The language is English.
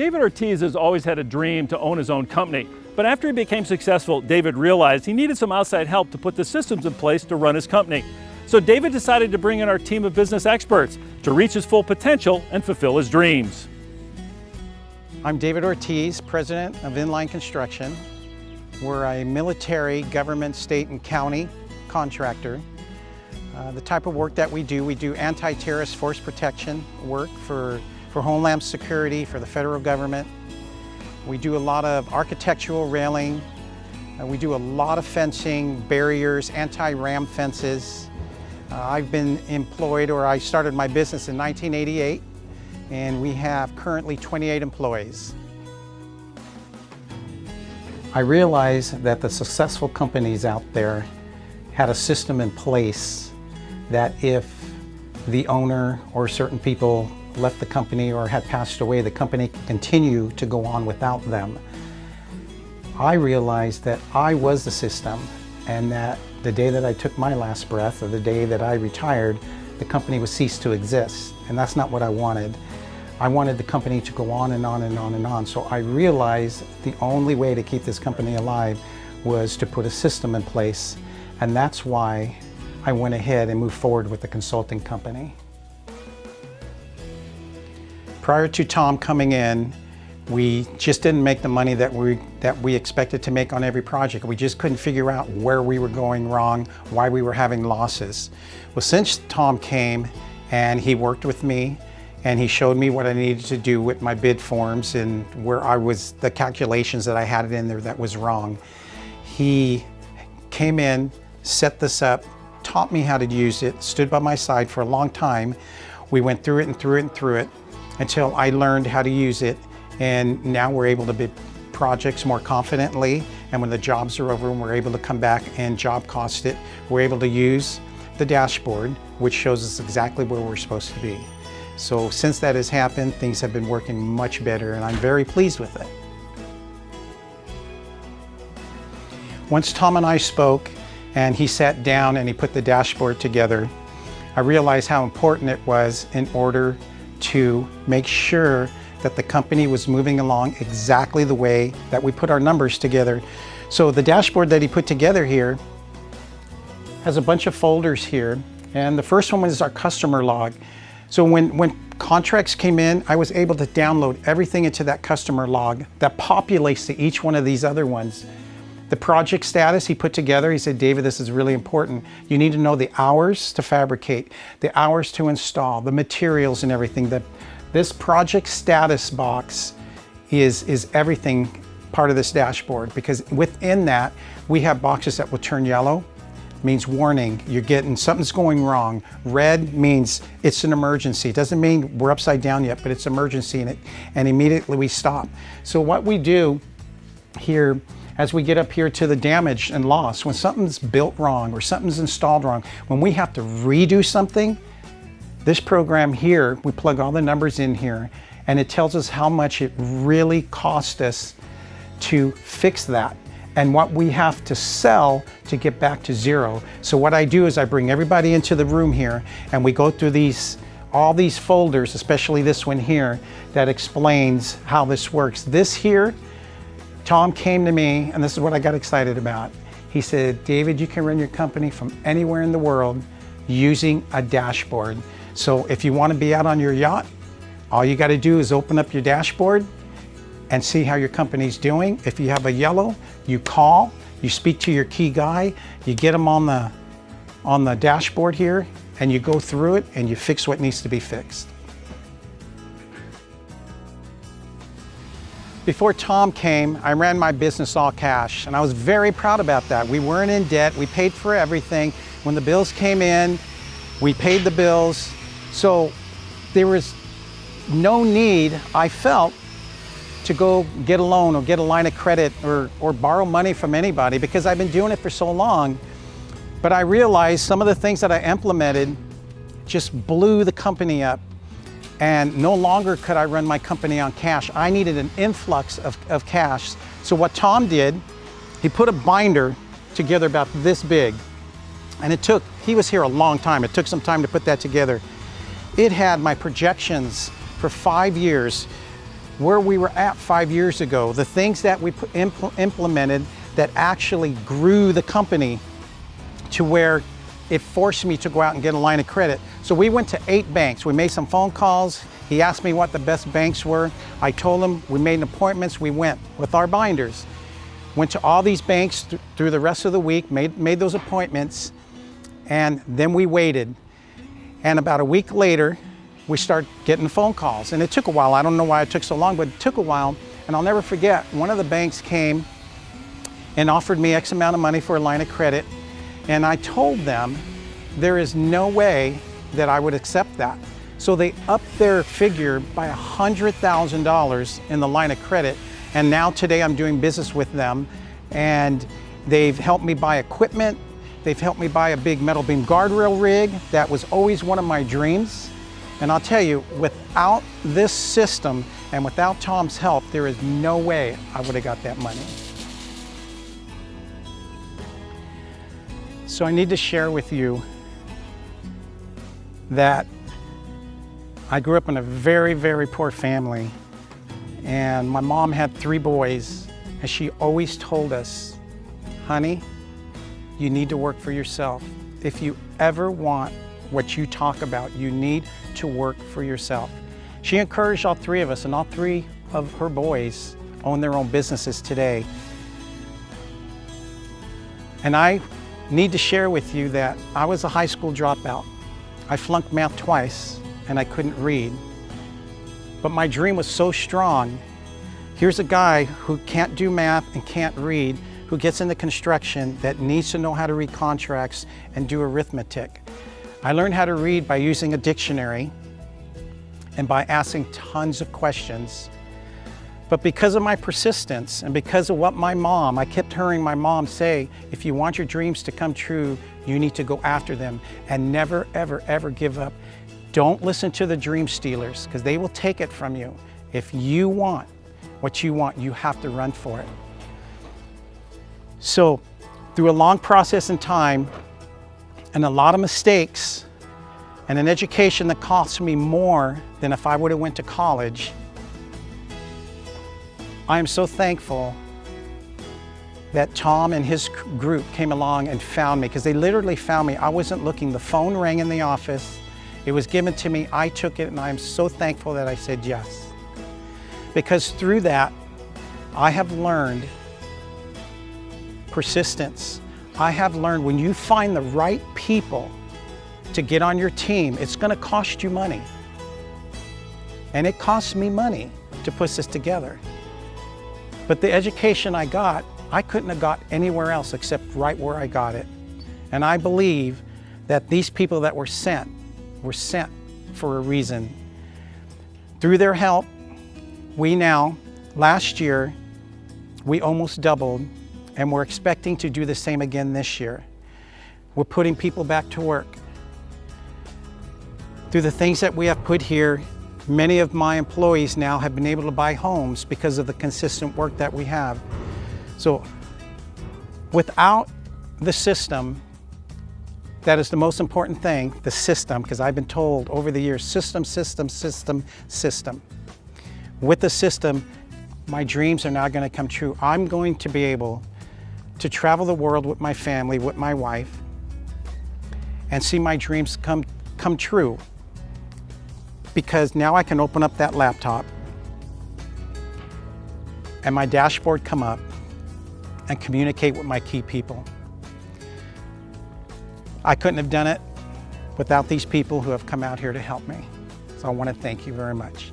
David Ortiz has always had a dream to own his own company, but after he became successful, David realized he needed some outside help to put the systems in place to run his company. So David decided to bring in our team of business experts to reach his full potential and fulfill his dreams. I'm David Ortiz, president of Inline Construction. We're a military, government, state, and county contractor. The type of work that we do anti-terrorist force protection work for Homeland Security, for the federal government. We do a lot of architectural railing. We do a lot of fencing, barriers, anti-ram fences. I've been employed, or I started my business in 1988, and we have currently 28 employees. I realized that the successful companies out there had a system in place that if the owner or certain people left the company or had passed away, the company could continue to go on without them. I realized that I was the system, and that the day that I took my last breath, or the day that I retired, the company would cease to exist. And that's not what I wanted. I wanted the company to go on and on and on and on. So I realized the only way to keep this company alive was to put a system in place. And that's why I went ahead and moved forward with the consulting company. Prior to Tom coming in, we just didn't make the money that we expected to make on every project. We just couldn't figure out where we were going wrong, why we were having losses. Well, since Tom came and he worked with me, and he showed me what I needed to do with my bid forms and where the calculations that I had in there that was wrong. He came in, set this up, taught me how to use it, stood by my side for a long time. We went through it and through it and through it until I learned how to use it. And now we're able to bid projects more confidently. And when the jobs are over and we're able to come back and job cost it, we're able to use the dashboard, which shows us exactly where we're supposed to be. So since that has happened, things have been working much better, and I'm very pleased with it. Once Tom and I spoke, and he sat down and he put the dashboard together, I realized how important it was in order to make sure that the company was moving along exactly the way that we put our numbers together. So the dashboard that he put together here has a bunch of folders here, and the first one is our customer log. So when contracts came in, I was able to download everything into that customer log that populates to each one of these other ones. The project status he put together, he said, David, this is really important. You need to know the hours to fabricate, the hours to install, the materials and everything. This project status box is everything part of this dashboard, because within that, we have boxes that will turn yellow. Means warning, you're getting, something's going wrong. Red means it's an emergency. It doesn't mean we're upside down yet, but it's emergency and immediately we stop. So what we do here, as we get up here to the damage and loss, when something's built wrong or something's installed wrong, when we have to redo something, this program here, we plug all the numbers in here, and it tells us how much it really cost us to fix that, and what we have to sell to get back to zero. So what I do is I bring everybody into the room here, and we go through all these folders, especially this one here, that explains how this works. This here, Tom came to me, and this is what I got excited about. He said, David, you can run your company from anywhere in the world using a dashboard. So if you want to be out on your yacht, all you got to do is open up your dashboard and see how your company's doing. If you have a yellow, you call, you speak to your key guy, you get them on the dashboard here, and you go through it and you fix what needs to be fixed. Before Tom came, I ran my business all cash, and I was very proud about that. We weren't in debt, we paid for everything. When the bills came in, we paid the bills. So there was no need, I felt, to go get a loan or get a line of credit or borrow money from anybody, because I've been doing it for so long. But I realized some of the things that I implemented just blew the company up. And no longer could I run my company on cash. I needed an influx of cash. So what Tom did, he put a binder together about this big. And he was here a long time. It took some time to put that together. It had my projections for 5 years, where we were at 5 years ago, the things that we implemented that actually grew the company to where it forced me to go out and get a line of credit. So we went to 8 banks. We made some phone calls. He asked me what the best banks were. I told him, we made appointments. We went with our binders. Went to all these banks through the rest of the week, made those appointments, and then we waited. And about a week later, we started getting phone calls. And it took a while. I don't know why it took so long, but it took a while. And I'll never forget, one of the banks came and offered me X amount of money for a line of credit. And I told them there is no way that I would accept that. So they upped their figure by $100,000 in the line of credit. And now today I'm doing business with them, and they've helped me buy equipment. They've helped me buy a big metal beam guardrail rig. That was always one of my dreams. And I'll tell you, without this system and without Tom's help, there is no way I would have got that money. So I need to share with you that I grew up in a very, very poor family, and my mom had 3 boys, and she always told us, honey, you need to work for yourself. If you ever want what you talk about, you need to work for yourself. She encouraged all 3 of us, and all 3 of her boys own their own businesses today. And I need to share with you that I was a high school dropout. I flunked math twice, and I couldn't read. But my dream was so strong. Here's a guy who can't do math and can't read, who gets into construction, that needs to know how to read contracts and do arithmetic. I learned how to read by using a dictionary and by asking tons of questions. But because of my persistence and because of what I kept hearing my mom say, if you want your dreams to come true, you need to go after them and never, ever, ever give up. Don't listen to the dream stealers, because they will take it from you. If you want what you want, you have to run for it. So through a long process in time and a lot of mistakes and an education that cost me more than if I would have went to college, I am so thankful that Tom and his group came along and found me, because they literally found me. I wasn't looking. The phone rang in the office. It was given to me. I took it, and I am so thankful that I said yes. Because through that, I have learned persistence. I have learned when you find the right people to get on your team, it's going to cost you money. And it cost me money to put this together. But the education I got, I couldn't have got anywhere else except right where I got it. And I believe that these people that were sent for a reason. Through their help, last year, we almost doubled, and we're expecting to do the same again this year. We're putting people back to work. Through the things that we have put here, many of my employees now have been able to buy homes because of the consistent work that we have. So without the system, that is the most important thing, the system, because I've been told over the years, system. With the system, my dreams are now going to come true. I'm going to be able to travel the world with my family, with my wife, and see my dreams come true. Because now I can open up that laptop and my dashboard come up and communicate with my key people. I couldn't have done it without these people who have come out here to help me. So I want to thank you very much.